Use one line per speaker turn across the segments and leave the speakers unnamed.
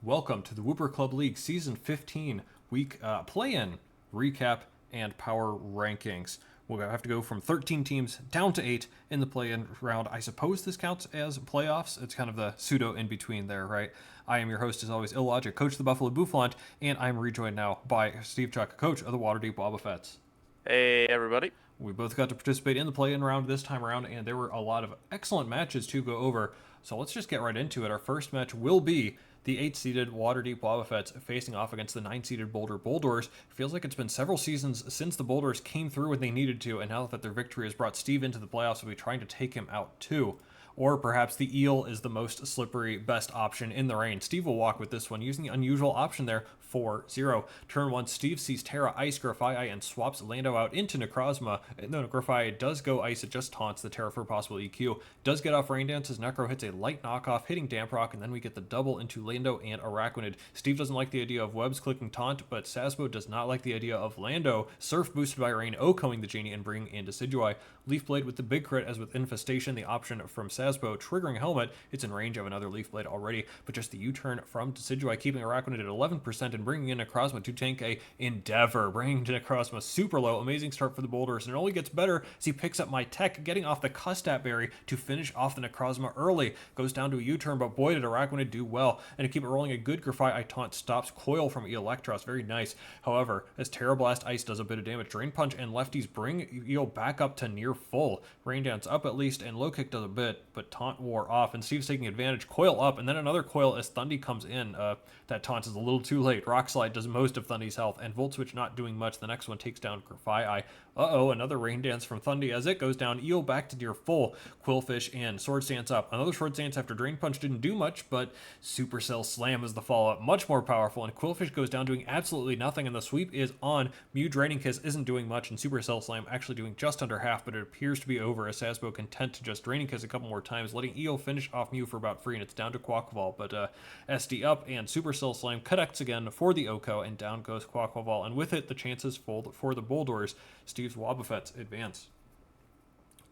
Welcome to the Wooper Club League Season 15 week play-in recap and power rankings. We'll have to go from 13 teams down to 8 in the play-in round. I suppose this counts as playoffs. It's kind of the pseudo in-between there, right? I am your host, as always, IllLogic, coach of the Buffalo Bouffalant, and I'm rejoined now by SteveChuck, coach of the Waterdeep Wobbuffets.
Hey, everybody.
We both got to participate in the play-in round this time around, and there were a lot of excellent matches to go over. So let's just get right into it. Our first match will be the 8-seeded Waterdeep Wobbuffets facing off against the 9-seeded Boulder Bulldors. Feels like it's been several seasons since the Bouldors came through when they needed to, and now that their victory has brought Steve into the playoffs, we'll be trying to take him out too. Or perhaps the eel is the most slippery, best option in the rain. Steve will walk with this one, using the unusual option there, 4-0. Turn 1, Steve sees Terra ice Grafai and swaps Lando out into Necrozma. No, Grafai does go ice, it just taunts the Terra for possible EQ. Does get off Rain Dance as Necro hits a light knockoff, hitting Damp Rock, and then we get the double into Lando and Araquanid. Steve doesn't like the idea of Webs clicking taunt, but Sasbo does not like the idea of Lando Surf boosted by Rain, Okoing the Genie, and bringing in Decidueye. Leaf Blade with the big crit, as with Infestation, the option from Sasbo triggering Helmet. It's in range of another Leaf Blade already, but just the U-turn from Decidueye, keeping Araquanid at 11% and bringing in Necrozma to tank a Endeavor, bringing Necrozma super low. Amazing start for the Boulders, and it only gets better as he picks up my tech, getting off the Custat Berry to finish off the Necrozma early. Goes down to a U-turn, but boy did Araquanid do well, and to keep it rolling, a good Grafai taunt stops Coil from Electros, very nice. However, as Terra Blast Ice does a bit of damage, Drain Punch and Lefties bring Eel back up to near full. Rain Dance up at least, and Low Kick does a bit, but Taunt wore off, and Steve's taking advantage. Coil up, and then another Coil as Thundy comes in. That taunt is a little too late. Rock Slide does most of Thundy's health, and Volt Switch not doing much. The next one takes down Grafai. Uh-oh, another Rain Dance from Thundy as it goes down. Eel back to near full. Quillfish and Sword Stance up. Another Sword Stance after Drain Punch didn't do much, but Supercell Slam is the follow-up. Much more powerful, and Quillfish goes down doing absolutely nothing, and the sweep is on. Mew Draining Kiss isn't doing much, and Supercell Slam actually doing just under half, but it appears to be over as Sasbo content to just Draining Kiss a couple more times, letting Eel finish off Mew for about free, and it's down to Quaquaval, but SD up, and Supercell Slam connects again for the Oko, and down goes Quaquaval, and with it, the chances fold for the Bulldors. Steve's Wobbuffets advance.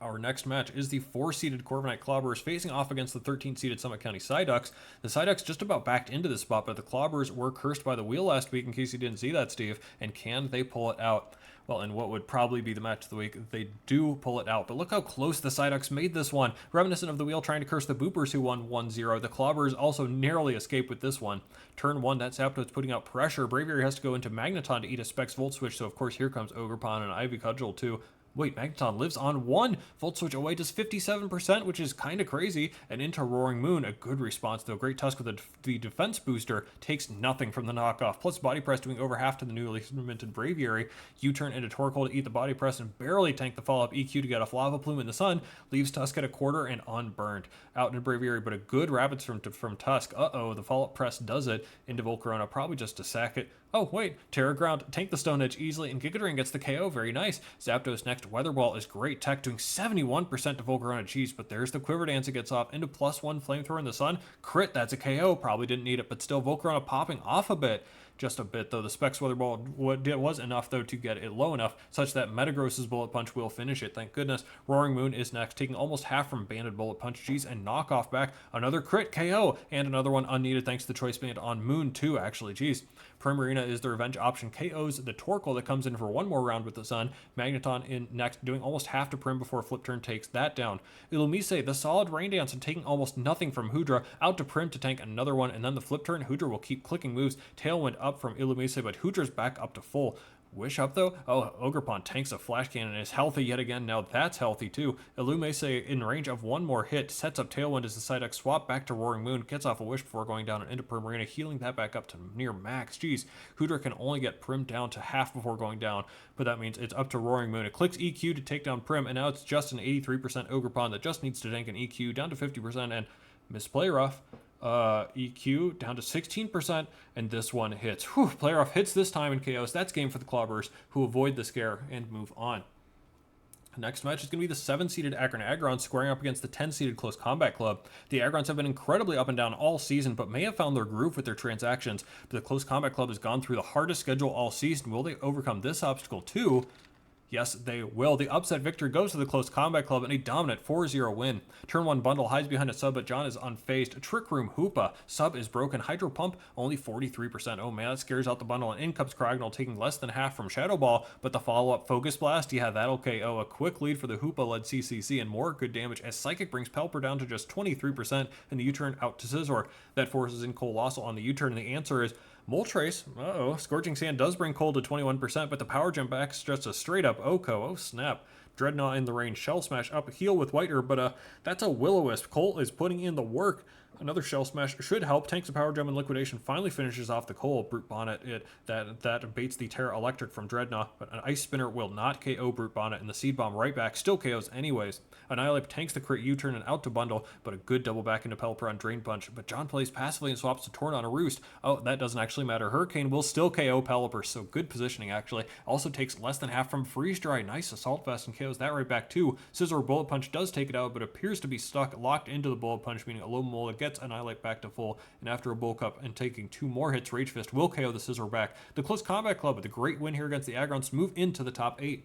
Our next match is the 4-seeded Corviknight Clobberers facing off against the 13-seeded Summit County Psyducks. The Psyducks just about backed into this spot, but the Clobberers were cursed by the wheel last week, in case you didn't see that, Steve, and can they pull it out? Well, in what would probably be the match of the week, they do pull it out. But look how close the Psyducks made this one. Reminiscent of the wheel trying to curse the Boopers, who won 1-0. The Clobberers also narrowly escaped with this one. Turn 1, that Zapdos putting out pressure. Braviary has to go into Magneton to eat a Specs Volt Switch, so of course here comes Ogerpon and Ivy Cudgel too. Wait, Magneton lives on 1. Volt Switch away does 57%, which is kind of crazy. And into Roaring Moon, a good response though. Great Tusk with the defense booster takes nothing from the knockoff. Plus Body Press doing over half to the newly minted Braviary. U-turn into Torkoal to eat the Body Press and barely tank the follow-up EQ to get off Lava Plume in the sun. Leaves Tusk at a quarter and unburned. Out into Braviary, but a good Rabbits from Tusk. Uh-oh, the follow-up press does it. Into Volcarona, probably just to sack it. Oh, wait, Terra Ground, tank the Stone Edge easily, and Giga Drain gets the KO, very nice. Zapdos next, Weather Ball is great tech, doing 71% to Volcarona Cheese, but there's the Quiver Dance, it gets off into +1 Flamethrower in the sun. Crit, that's a KO, probably didn't need it, but still Volcarona popping off a bit. Just a bit, though. The Specs Weather Ball was enough, though, to get it low enough, such that Metagross's Bullet Punch will finish it, thank goodness. Roaring Moon is next, taking almost half from Banded Bullet Punch. Geez, and knockoff back. Another crit KO, and another one unneeded thanks to the Choice Band on Moon, too, actually. Geez. Primarina is the revenge option. KOs the Torkoal that comes in for one more round with the Sun. Magneton in next, doing almost half to Prim before Flip Turn takes that down. Illumise, the solid Rain Dance, and taking almost nothing from Hoodra, out to Prim to tank another one, and then the Flip Turn. Hoodra will keep clicking moves. Tailwind up from Illumise, but Hoodra's back up to full. Wish up though? Oh, Ogerpon tanks a Flash Cannon and is healthy yet again. Now that's healthy too. Illumise in range of one more hit, sets up Tailwind as the Psyduck swap back to Roaring Moon, gets off a Wish before going down and into Primarina, healing that back up to near max. Jeez, Hoodra can only get Prim down to half before going down, but that means it's up to Roaring Moon. It clicks EQ to take down Prim, and now it's just an 83% Ogerpon that just needs to tank an EQ down to 50%, and Misplay Rough. EQ down to 16%, and this one hits. Whew, Player Off hits this time in KOs. That's game for the Clobberers, who avoid the scare and move on. Next match is going to be the 7-seeded Akron Agrons squaring up against the 10-seeded Close Combat Club. The Agrons have been incredibly up and down all season, but may have found their groove with their transactions. But the Close Combat Club has gone through the hardest schedule all season. Will they overcome this obstacle too? Yes, they will. The upset victory goes to the Close Combat Club in a dominant 4-0 win. Turn 1 Bundle hides behind a sub, but John is unfazed. Trick Room Hoopa. Sub is broken. Hydro Pump, only 43%. Oh man, that scares out the Bundle. And in comes Cragnell, taking less than half from Shadow Ball, but the follow-up Focus Blast, yeah, that'll KO. A quick lead for the Hoopa-led CCC and more good damage as Psychic brings Pelper down to just 23% and the U-turn out to Scizor. That forces in Colossal on the U-turn, and the answer is Moltres. Scorching Sand does bring Cold to 21%, but the Power Gem backs just a straight up Oko. Oh snap. Dreadnought in the range. Shell Smash up heal with Whiter, but that's a Will-O-Wisp. Colt is putting in the work. Another Shell Smash should help. Tanks a Power Gem and Liquidation finally finishes off the Cole. Brute Bonnet, that baits the Terra Electric from Dreadnought, but an Ice Spinner will not KO Brute Bonnet, and the Seed Bomb right back still KOs anyways. Annihilate tanks the crit U-turn and out to Bundle, but a good double back into Pelipper on Drain Punch. But John plays passively and swaps to Torn on a Roost. Oh, that doesn't actually matter. Hurricane will still KO Pelipper, so good positioning actually. Also takes less than half from Freeze Dry. Nice Assault Vest and KOs that right back too. Scizor Bullet Punch does take it out, but appears to be stuck, locked into the Bullet Punch, meaning Alomomola gets Annihilate back to full, and after a bulk up and taking 2 more hits, Rage Fist will KO the Scizor back. The Close Combat Club with a great win here against the Agrons to move into the top 8.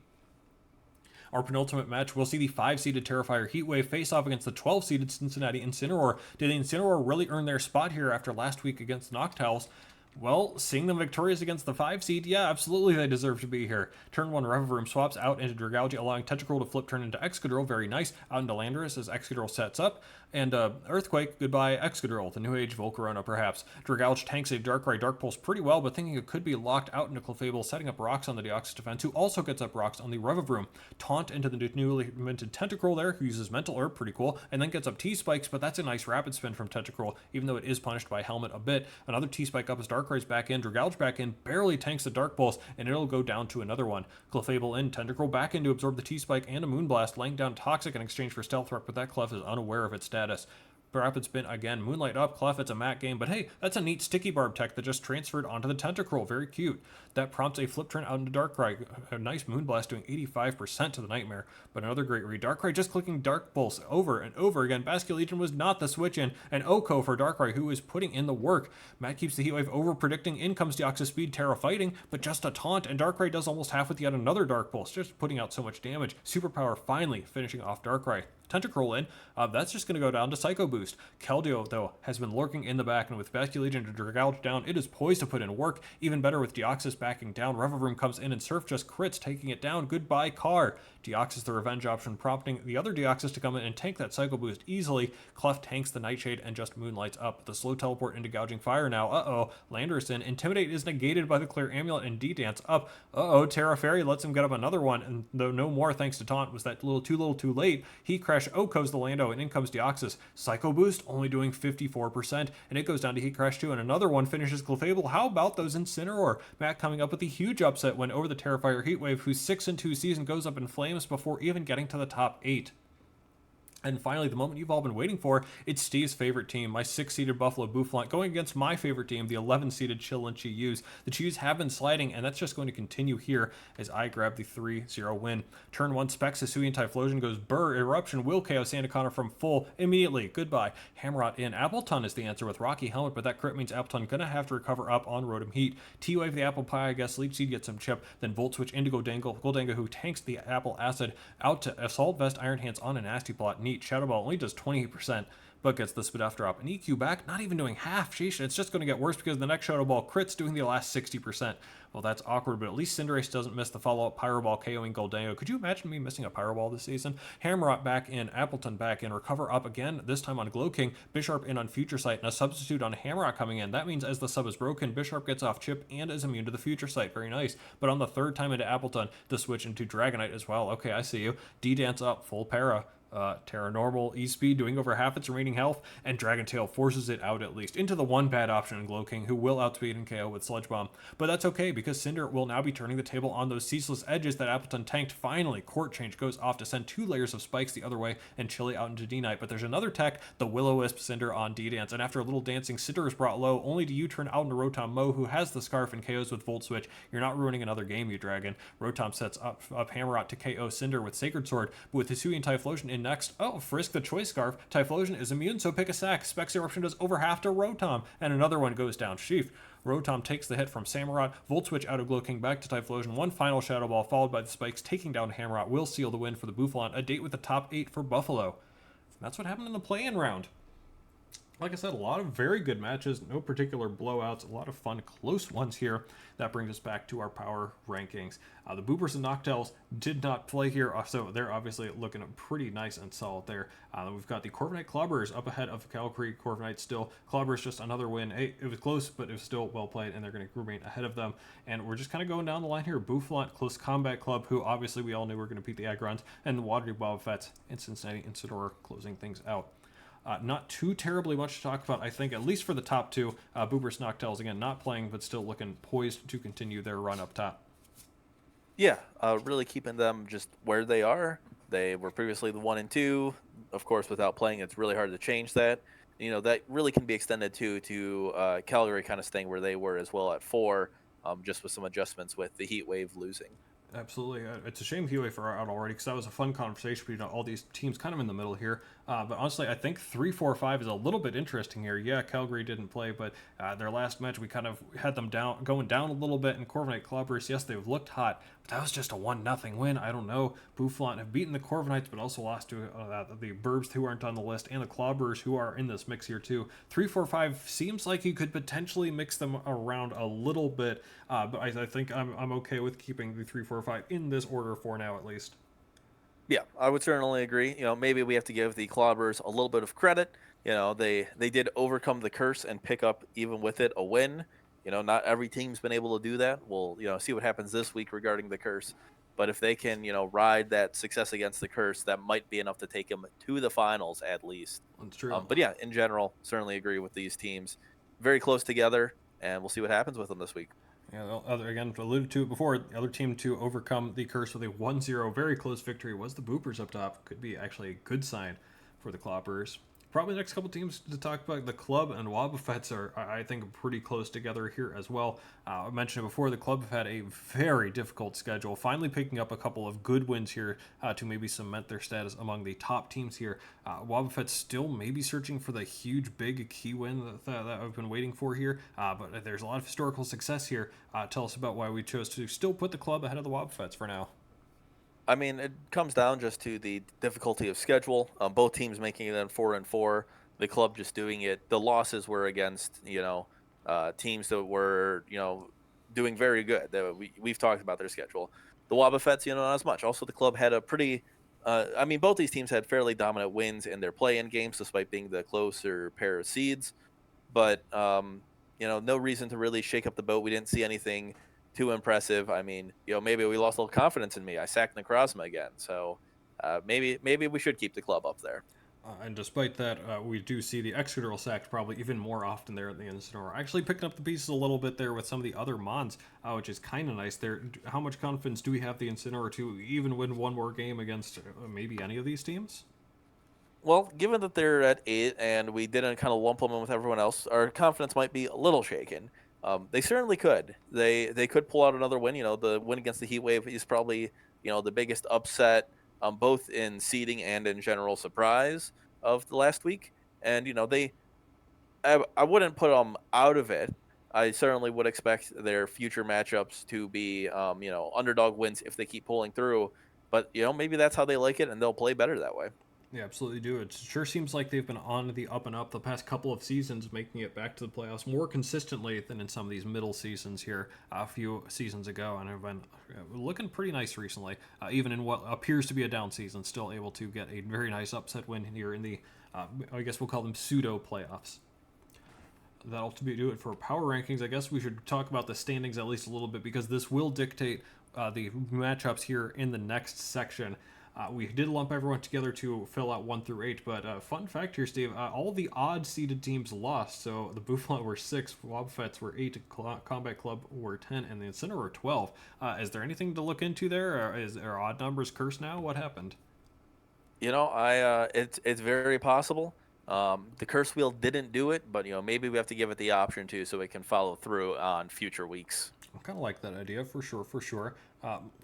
Our penultimate match, we'll see the 5-seeded Terrifier Heatwave face off against the 12-seeded Cincinnati Incineroar. Did Incineroar really earn their spot here after last week against Noctowls? Well, seeing them victorious against the 5 seed, yeah, absolutely they deserve to be here. Turn 1 Revavroom swaps out into Dragalge, allowing Tentacruel to flip turn into Excadrill, very nice. Out into Landorus as Excadrill sets up. And Earthquake, goodbye Excadrill, the New Age Volcarona perhaps. Dragalge tanks a Darkrai Dark Pulse pretty well, but thinking it could be locked out into Clefable, setting up rocks on the Deoxys defense, who also gets up rocks on the Revavroom. Taunt into the newly minted Tentacruel there, who uses Mental Herb, pretty cool, and then gets up T-Spikes, but that's a nice rapid spin from Tentacruel, even though it is punished by Helmet a bit. Another T-Spike up as Darkrai's back in, Dragalge back in, barely tanks the Dark Pulse, and it'll go down to another one. Clefable in, Tentacruel back in to absorb the T-Spike and a Moonblast, laying down Toxic in exchange for Stealth Rock, but that Clef is unaware of its status. Rapid Spin again, Moonlight up, Clef, it's a mat game, but hey, that's a neat Sticky Barb tech that just transferred onto the Tentacruel, very cute. That prompts a flip turn out into Darkrai, a nice Moonblast doing 85% to the Nightmare, but another great read. Darkrai just clicking Dark Pulse over and over again. Basculegion was not the switch in, and Oko for Darkrai, who is putting in the work. Matt keeps the Heatwave over predicting, in comes Deoxys Speed, Terra fighting, but just a taunt, and Darkrai does almost half with yet another Dark Pulse, just putting out so much damage. Superpower finally finishing off Darkrai. Tentacruel in, that's just going to go down to Psycho Boost. Keldeo, though, has been lurking in the back, and with Basculegion to Dragalge down, it is poised to put in work. Even better with Deoxys backing down. Revavroom comes in, and Surf just crits, taking it down. Goodbye, Car. Deoxys the revenge option, prompting the other Deoxys to come in and tank that Psycho Boost easily. Clef tanks the Nightshade and just Moonlights up. The slow teleport into Gouging Fire now. Landorus in. Intimidate is negated by the Clear Amulet, and D-Dance up. Terra Fairy lets him get up another one, and though no more thanks to Taunt, was that little too late. He Crash Oko's the Lando, and in comes Deoxys. Psycho Boost only doing 54%, and it goes down to Heat Crash 2, and another one finishes Clefable. How about those Incineroar? Matt coming up with a huge upset when over the Terrifier Heatwave, whose 6-2 season goes up in flames before even getting to the top 8. And finally, the moment you've all been waiting for, it's Steve's favorite team, my 6-seeded Buffalo Bouffalant, going against my favorite team, the 11-seeded Chillin' Chiyus. The Chiyus have been sliding, and that's just going to continue here as I grab the 3-0 win. Turn 1 Specs, Hisuian Typhlosion goes Burr, Eruption will KO Santa Connor from full immediately. Goodbye. Hammerot in. Appleton is the answer with Rocky Helmet, but that crit means Appleton gonna have to recover up on Rotom Heat. T-Wave the Apple Pie, I guess. Leech Seed gets some chip, then Volt Switch into Goldango, who tanks the Apple Acid out to Assault Vest, Iron Hands on a Nasty Plot. Neat. Shadow Ball only does 28%, but gets the Spit Off drop. And EQ back, not even doing half. Sheesh, it's just going to get worse because the next Shadow Ball crits doing the last 60%. Well, that's awkward, but at least Cinderace doesn't miss the follow-up Pyro Ball KOing Goldango. Could you imagine me missing a Pyro Ball this season? Hammerot back in, Appleton back in, Recover up again, this time on Glow King, Bisharp in on Future Sight, and a substitute on Hammerot coming in. That means as the sub is broken, Bisharp gets off chip and is immune to the Future Sight. Very nice. But on the third time into Appleton, the switch into Dragonite as well. Okay, I see you. D-Dance up, full para. Terra Normal, E-Speed doing over half its remaining health, and Dragon Tail forces it out at least into the one bad option in Glow King, who will outspeed and KO with Sludge Bomb. But that's okay, because Cinder will now be turning the table on those ceaseless edges that Appleton tanked. Finally, Court Change goes off to send 2 layers of spikes the other way and Chili out into D-Knight. But there's another tech, the Will-O-Wisp Cinder on D-Dance, and after a little dancing, Cinder is brought low, only to U-turn out into Rotom Mo, who has the Scarf and KOs with Volt Switch. You're not ruining another game, you dragon. Rotom sets up Hammerot to KO Cinder with Sacred Sword, but with Hisuian Typhlosion in in next. Oh, Frisk the Choice Scarf. Typhlosion is immune, so pick a sack. Specs Eruption does over half to Rotom, and another one goes down. Sheaf. Rotom takes the hit from Samurott. Volt Switch out of Glow-King back to Typhlosion. One final Shadow Ball followed by the Spikes taking down Hammerot will seal the win for the Bouffalant. A date with the top 8 for Buffalo. That's what happened in the play-in round. Like I said, a lot of very good matches, no particular blowouts, a lot of fun, close ones here. That brings us back to our power rankings. The Boopers and Noctels did not play here, so they're obviously looking pretty nice and solid there. We've got the Corviknight Clobbers up ahead of Calgary Corviknight still. Clobbers just another win. Hey, it was close, but it was still well played, and they're going to remain ahead of them. And we're just kind of going down the line here. Bouffalant, Close Combat Club, who obviously we all knew were going to beat the Agrons, and the Waterdeep Wobbuffets and Cincinnati Incineroar closing things out. Not too terribly much to talk about, I think, at least for the top two. Boopers Noctels, again, not playing, but still looking poised to continue their run up top.
Yeah, really keeping them just where they are. They were previously the 1 and 2. Of course, without playing, it's really hard to change that. That really can be extended to Calgary kind of staying where they were as well at 4, just with some adjustments with the heat wave losing.
Absolutely. It's a shame Heatwave are out already because that was a fun conversation between all these teams kind of in the middle here. But honestly, I think 3, 4, 5 is a little bit interesting here. Yeah, Calgary didn't play, but their last match, we kind of had them going down a little bit. And Corviknight Clobbers, yes, they've looked hot, but that was just a 1-0 win. I don't know. Bouffalant have beaten the Corviknights, but also lost to the Burbs, who aren't on the list, and the Clobbers, who are in this mix here too. 3, 4, 5 seems like you could potentially mix them around a little bit, but I think I'm okay with keeping the 3, 4, 5 in this order for now, at least.
Yeah, I would certainly agree. Maybe we have to give the Clobbers a little bit of credit. They did overcome the curse and pick up, even with it, a win. Not every team's been able to do that. We'll, see what happens this week regarding the curse. But if they can, ride that success against the curse, that might be enough to take them to the finals at least.
That's true.
But yeah, in general, certainly agree with these teams. Very close together, and we'll see what happens with them this week.
Yeah, again, alluded to it before, the other team to overcome the curse with a 1-0 very close victory was the Boopers up top. Could be actually a good sign for the Clobbers. Probably the next couple teams to talk about, the Club and Wobbuffets are, I think, pretty close together here as well. I mentioned it before, the Club have had a very difficult schedule, finally picking up a couple of good wins here to maybe cement their status among the top teams here. Wobbuffets still maybe searching for the huge, big key win that I've been waiting for here, but there's a lot of historical success here. Tell us about why we chose to still put the Club ahead of the Wobbuffets for now.
I mean, it comes down just to the difficulty of schedule. Both teams making it in 4 and 4. The Club just doing it. The losses were against teams that were doing very good. We've talked about their schedule. The Wobbuffets, not as much. Also, the Club had a pretty. Both these teams had fairly dominant wins in their play-in games, despite being the closer pair of seeds. But no reason to really shake up the boat. We didn't see anything too impressive. Maybe we lost a little confidence in me. I sacked Necrozma again, so maybe we should keep the Club up there.
And despite that, we do see the Excadrill sacked probably even more often there at the Incineroar. Actually picking up the pieces a little bit there with some of the other Mons, which is kind of nice there. How much confidence do we have the Incineroar to even win one more game against maybe any of these teams?
Well, given that they're at 8 and we didn't kind of lump them in with everyone else, our confidence might be a little shaken. They certainly could. They could pull out another win. The win against the Heatwave is probably the biggest upset, both in seeding and in general surprise of the last week. And I wouldn't put them out of it. I certainly would expect their future matchups to be underdog wins if they keep pulling through. But maybe that's how they like it, and they'll play better that way.
Yeah, absolutely do. It sure seems like they've been on the up and up the past couple of seasons, making it back to the playoffs more consistently than in some of these middle seasons here a few seasons ago, and have been looking pretty nice recently, even in what appears to be a down season, still able to get a very nice upset win here in the, I guess we'll call them pseudo playoffs. That'll do it for power rankings. I guess we should talk about the standings at least a little bit, because this will dictate the matchups here in the next section. We did lump everyone together to fill out 1 through 8, but fun fact here, Steve, all the odd-seeded teams lost. So the Bouffalant were 6, Wobbuffets were 8, Combat Club were 10, and the Incineroar were 12. Is there anything to look into there? Are odd numbers cursed now? What happened?
It's very possible. The curse wheel didn't do it, but maybe we have to give it the option to so it can follow through on future weeks.
I kind of like that idea for sure, for sure.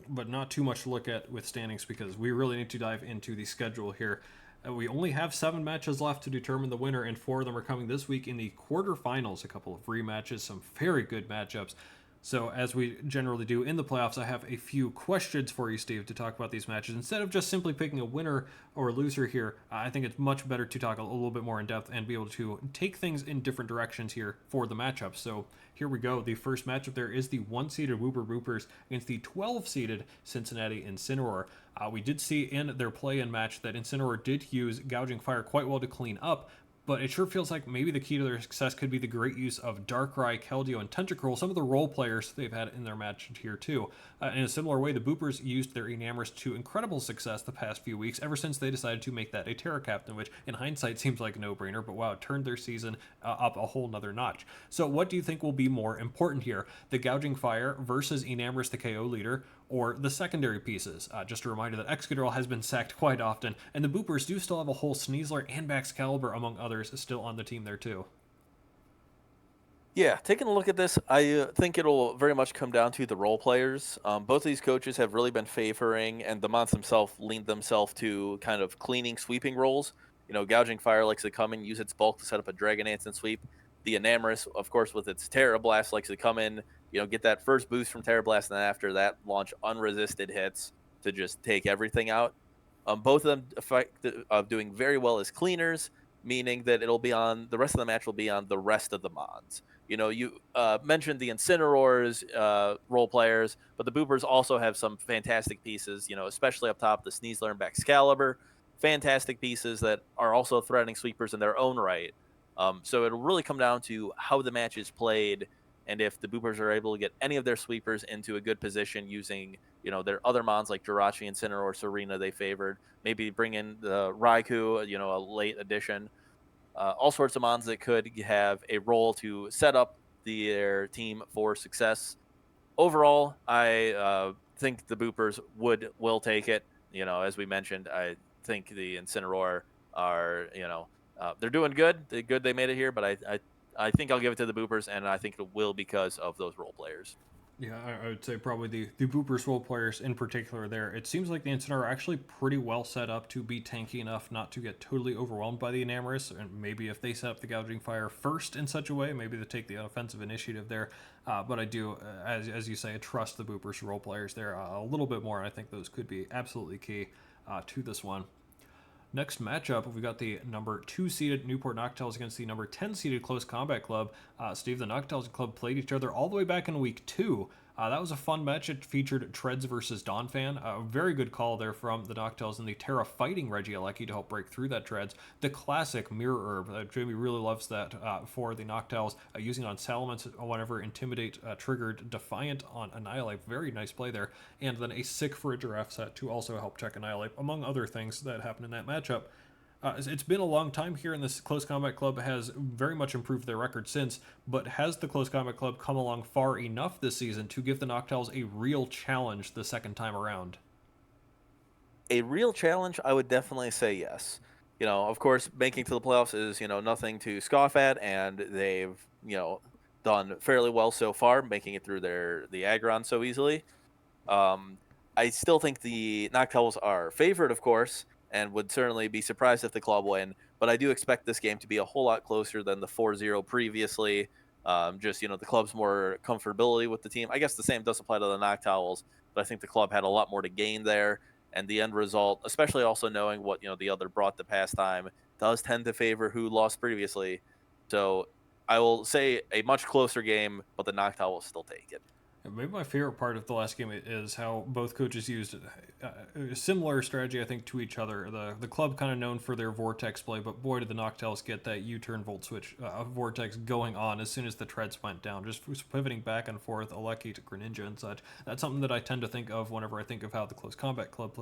But not too much to look at with standings because we really need to dive into the schedule here. We only have 7 matches left to determine the winner, and 4 of them are coming this week in the quarterfinals. A couple of rematches, some very good matchups. So, as we generally do in the playoffs, I have a few questions for you, Steve, to talk about these matches. Instead of just simply picking a winner or a loser here, I think it's much better to talk a little bit more in depth and be able to take things in different directions here for the matchups. So, here we go. The first matchup there is the 1-seeded Woopers against the 12-seeded Cincinnati Incineroar. We did see in their play-in match that Incineroar did use Gouging Fire quite well to clean up, but it sure feels like maybe the key to their success could be the great use of Darkrai, Keldeo, and Tentacruel, some of the role players they've had in their match here too. In a similar way, the Boopers used their Enamorous to incredible success the past few weeks, ever since they decided to make that a Terra Captain, which in hindsight seems like a no-brainer, but wow, it turned their season up a whole nother notch. So what do you think will be more important here? The Gouging Fire versus Enamorous, the KO leader, or the secondary pieces? Just a reminder that Excadrill has been sacked quite often, and the Boopers do still have a whole Sneasler and Baxcalibur, among others, still on the team there too.
Yeah, taking a look at this, I think it'll very much come down to the role players. Both of these coaches have really been favoring, and the Mons himself leaned themselves to kind of cleaning, sweeping roles. Gouging Fire likes to come in, use its bulk to set up a Dragonance and sweep. The Enamorous, of course, with its Terra Blast, likes to come in, get that first boost from Terra Blast, and then after that, launch unresisted hits to just take everything out. Both of them of doing very well as cleaners, meaning that it'll be on the rest of the match will be on the rest of the Mons. You mentioned the Incineroars role players, but the Boopers also have some fantastic pieces, especially up top, the Sneasler and Baxcalibur. Fantastic pieces that are also threatening sweepers in their own right. So it'll really come down to how the match is played and if the Boopers are able to get any of their sweepers into a good position using, their other Mons like Jirachi, Incineroar, Serena they favored. Maybe bring in the Raikou, a late addition. All sorts of Mons that could have a role to set up their team for success. Overall, I think the Boopers will take it. As we mentioned, I think the Incineroar are, they're doing good. They're good they made it here, but I think I'll give it to the Boopers, and I think it will because of those role players.
Yeah, I would say probably the Boopers role players in particular there. It seems like the Incineroar are actually pretty well set up to be tanky enough not to get totally overwhelmed by the Enamorous, and maybe if they set up the Gouging Fire first in such a way, maybe they take the offensive initiative there. But I do, as you say, trust the Boopers role players there a little bit more, and I think those could be absolutely key to this one. Next matchup, we've got the number 2-seeded Newport Noctows against the number 10-seeded Close Combat Club. Steve, the Noctows Club played each other all the way back in week 2. That was a fun match. It featured Treads versus Donphan. A very good call there from the Noctows and the Terra fighting Regieleki to help break through that Treads. The classic Mirror Herb. Jamie really loves that for the Noctows. Using it on Salamence whenever Intimidate triggered Defiant on Annihilate. Very nice play there. And then a Sick for a Giraffe set to also help check Annihilate, among other things that happened in that matchup. It's been a long time here, and this Close Combat Club has very much improved their record since, but has the Close Combat Club come along far enough this season to give the Noctows a real challenge the second time around?
A real challenge, I would definitely say yes. Of course, making to the playoffs is, nothing to scoff at, and they've, done fairly well so far, making it through the Aggron so easily. I still think the Noctowls are favored, of course, and would certainly be surprised if the club win. But I do expect this game to be a whole lot closer than the 4-0 previously. Just, the club's more comfortability with the team. I guess the same does apply to the Noctowls, but I think the club had a lot more to gain there. And the end result, especially also knowing what, the other brought the past time, does tend to favor who lost previously. So I will say a much closer game, but the Noctowl will still take it.
Maybe my favorite part of the last game is how both coaches used a similar strategy, I think, to each other. The club kind of known for their Vortex play, but boy, did the Noctowls get that U-turn Volt Switch Vortex going on as soon as the Treads went down. Just pivoting back and forth, Aleki to Greninja and such. That's something that I tend to think of whenever I think of how the Close Combat Club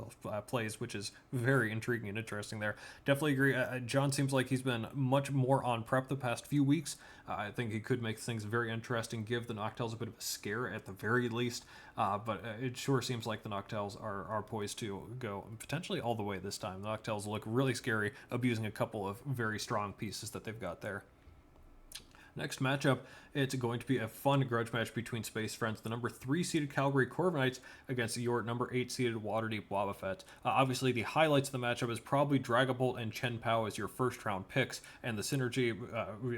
plays, which is very intriguing and interesting there. Definitely agree. John seems like he's been much more on prep the past few weeks. I think he could make things very interesting, give the Noctowls a bit of a scare at the very least. But it sure seems like the Noctels are poised to go potentially all the way this time. The Noctels look really scary, abusing a couple of very strong pieces that they've got there. Next matchup, it's going to be a fun grudge match between Space Friends, the number 3 seeded Calgary Corviknights against your number 8 seeded Waterdeep Wobbuffets. Obviously, the highlights of the matchup is probably Dragabolt and Chen Pao as your first round picks, and the synergy.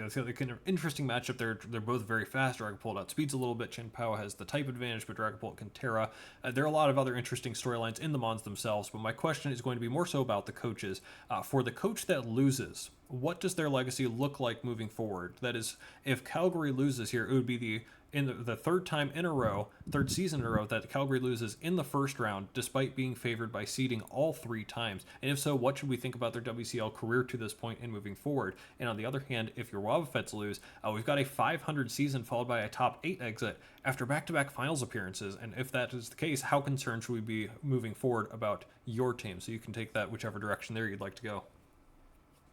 It's a kind of interesting matchup. They're both very fast. Dragabolt outspeeds a little bit. Chen Pao has the type advantage, but Dragabolt can Terra. There are a lot of other interesting storylines in the Mons themselves, but my question is going to be more so about the coaches. For the coach that loses, what does their legacy look like moving forward? That is, if Calgary loses here, it would be the third time in a row, third season in a row that Calgary loses in the first round, despite being favored by seeding all 3 times. And if so, what should we think about their WCL career to this point and moving forward? And on the other hand, if your Wobbuffets lose, we've got a 500 season followed by a top 8 exit after back-to-back finals appearances. And if that is the case, how concerned should we be moving forward about your team? So you can take that whichever direction there you'd like to go.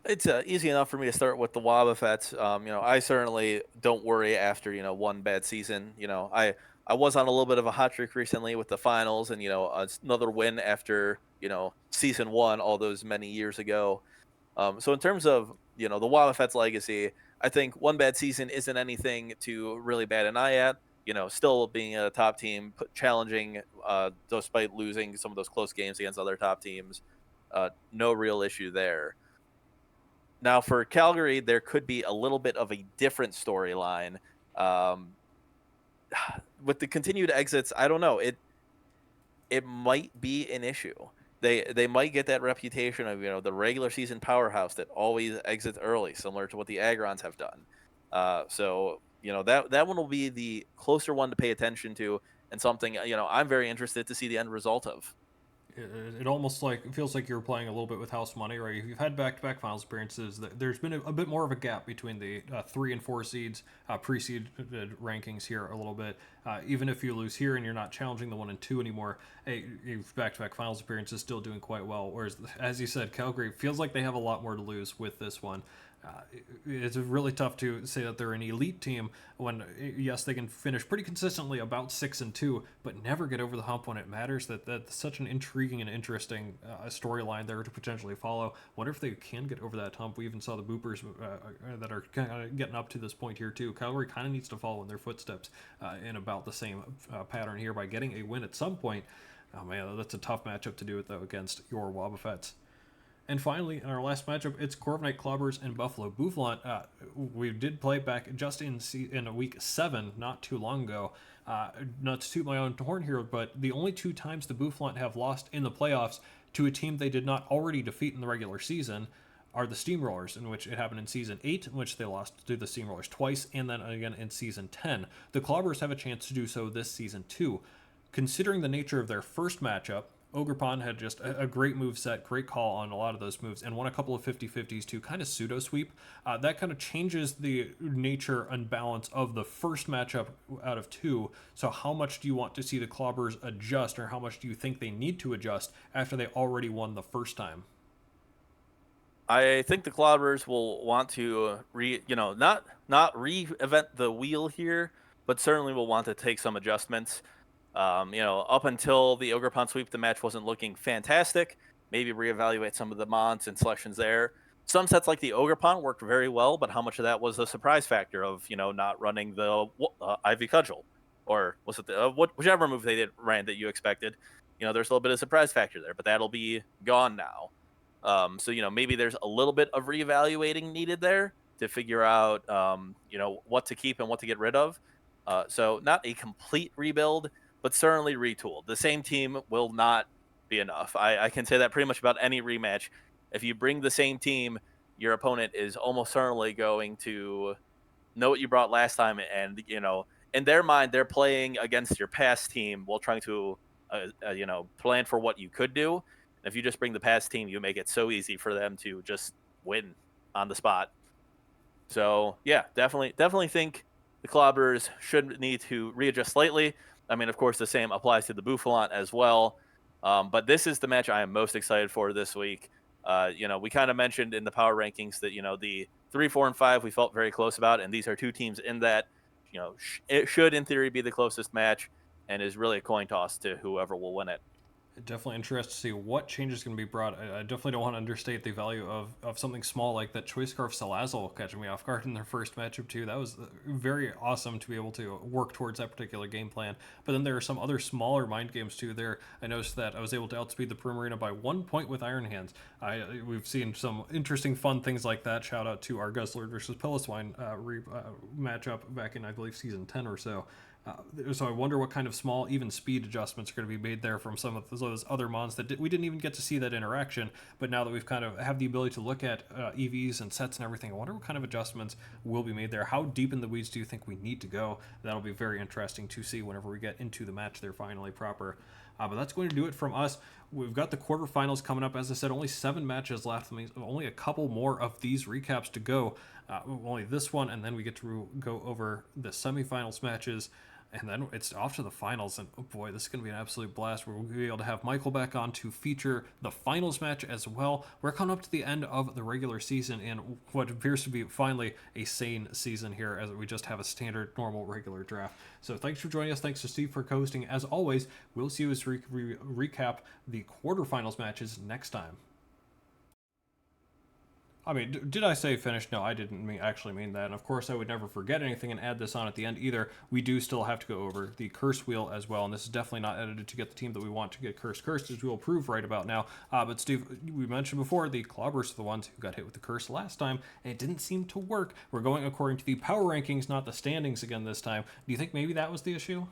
It's easy enough for me to start with the Wobbuffets. I certainly don't worry after one bad season. I was on a little bit of a hot streak recently with the finals, and another win after season 1 all those many years ago. So in terms of the Wobbuffets legacy, I think one bad season isn't anything to really bat an eye at. Still being a top team, challenging despite losing some of those close games against other top teams. No real issue there. Now, for Calgary, there could be a little bit of a different storyline. With the continued exits, I don't know. It might be an issue. They might get that reputation of the regular season powerhouse that always exits early, similar to what the Agrons have done. So that one will be the closer one to pay attention to, and something I'm very interested to see the end result of.
It almost feels like you're playing a little bit with house money, right? You've had back-to-back finals appearances. There's been a bit more of a gap between the 3 and 4 seeds, pre-seed rankings here a little bit. Even if you lose here and you're not challenging the 1 and 2 anymore, back-to-back finals appearances still doing quite well. Whereas, as you said, Calgary feels like they have a lot more to lose with this one. It's really tough to say that they're an elite team when, yes, they can finish pretty consistently about 6 and 2, but never get over the hump when it matters. That's such an intriguing and interesting storyline there to potentially follow. Wonder if they can get over that hump. We even saw the Boopers that are kind of getting up to this point here too. Calgary kind of needs to follow in their footsteps in about the same pattern here by getting a win at some point. Oh man, that's a tough matchup to do it though against your Wobbuffets. And finally, in our last matchup, it's Corviknight Clobbers and Buffalo Bouffalant. We did play back just in week 7, not too long ago. Not to toot my own horn here, but the only 2 times the Bouffalant have lost in the playoffs to a team they did not already defeat in the regular season are the Steamrollers, in which it happened in Season 8, in which they lost to the Steamrollers twice, and then again in Season 10. The Clobbers have a chance to do so this season too. Considering the nature of their first matchup, Ogerpon had just a great move set, great call on a lot of those moves, and won a couple of 50-50s to kind of pseudo-sweep. That kind of changes the nature and balance of the first matchup out of 2. So how much do you want to see the Clobbers adjust, or how much do you think they need to adjust after they already won the first time?
I think the Clobbers will want to not reinvent the wheel here, but certainly will want to take some adjustments. Up until the Ogerpon sweep, the match wasn't looking fantastic. Maybe reevaluate some of the mons and selections there. Some sets like the Ogerpon worked very well, but how much of that was the surprise factor of not running the Ivy Cudgel, or was it the whichever move they ran that you expected? There's a little bit of surprise factor there, but that'll be gone now. So maybe there's a little bit of reevaluating needed there to figure out what to keep and what to get rid of. So not a complete rebuild, but certainly retooled. The same team will not be enough. I can say that pretty much about any rematch. If you bring the same team, your opponent is almost certainly going to know what you brought last time, and in their mind, they're playing against your past team while trying to plan for what you could do. And if you just bring the past team, you make it so easy for them to just win on the spot. So yeah, definitely think the Clobbers should need to readjust slightly. I mean, of course, the same applies to the Bouffalant as well. But this is the match I am most excited for this week. We kind of mentioned in the power rankings that the 3, 4, and 5 we felt very close about, and these are 2 teams in that. it should in theory be the closest match, and is really a coin toss to whoever will win it.
Definitely interested to see what changes can be brought. I definitely don't want to understate the value of something small like that Choice Scarf Salazzle catching me off guard in their first matchup too. That was very awesome to be able to work towards that particular game plan. But then there are some other smaller mind games too. There, I noticed that I was able to outspeed the Primarina by 1 point with Iron Hands. We've seen some interesting, fun things like that. Shout out to our Guzzler versus Pilliswine matchup back in, I believe, season 10 or so. So I wonder what kind of small, even speed adjustments are going to be made there from some of those other mons that we didn't even get to see that interaction. But now that we've kind of have the ability to look at EVs and sets and everything, I wonder what kind of adjustments will be made there. How deep in the weeds do you think we need to go? That'll be very interesting to see whenever we get into the match there finally proper. But that's going to do it from us. We've got the quarterfinals coming up. As I said, only 7 matches left. Only a couple more of these recaps to go. Only this one, and then we get to go over the semifinals matches. And then it's off to the finals, and oh boy, this is going to be an absolute blast. We're going to be able to have Michael back on to feature the finals match as well. We're coming up to the end of the regular season in what appears to be finally a sane season here, as we just have a standard, normal, regular draft. So thanks for joining us. Thanks to Steve for hosting. As always, we'll see you as recap the quarterfinals matches next time. I mean, did I say finished? No, I didn't actually mean that. And of course, I would never forget anything and add this on at the end either. We do still have to go over the curse wheel as well. And this is definitely not edited to get the team that we want to get cursed, as we will prove right about now. But Steve, we mentioned before, the Clobbers are the ones who got hit with the curse last time, and it didn't seem to work. We're going according to the power rankings, not the standings again this time. Do you think maybe that was the issue?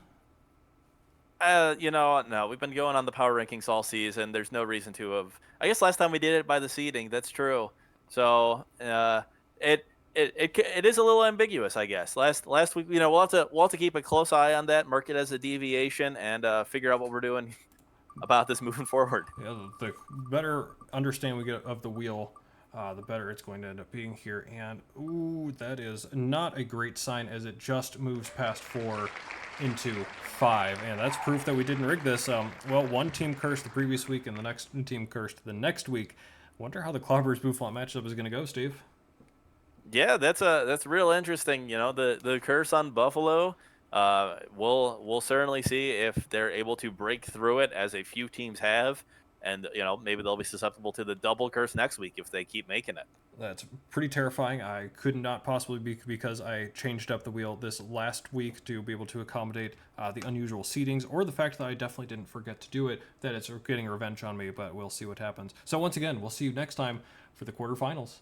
No, we've been going on the power rankings all season. There's no reason to have. I guess last time we did it by the seeding. That's true. So it is a little ambiguous, I guess. Last week, we'll have to keep a close eye on that, mark it as a deviation, and figure out what we're doing about this moving forward.
Yeah, the better understanding we get of the wheel, the better it's going to end up being here. And ooh, that is not a great sign, as it just moves past 4 into 5, and that's proof that we didn't rig this. Well, one team cursed the previous week, and the next team cursed the next week. Wonder how the Clobbers Bouffalant matchup is going to go, Steve.
Yeah, that's real interesting. The curse on Buffalo. We'll certainly see if they're able to break through it, as a few teams have, and maybe they'll be susceptible to the double curse next week if they keep making it.
That's pretty terrifying. I could not possibly be, because I changed up the wheel this last week to be able to accommodate the unusual seedings, or the fact that I definitely didn't forget to do it, that it's getting revenge on me, but we'll see what happens. So once again, we'll see you next time for the quarterfinals.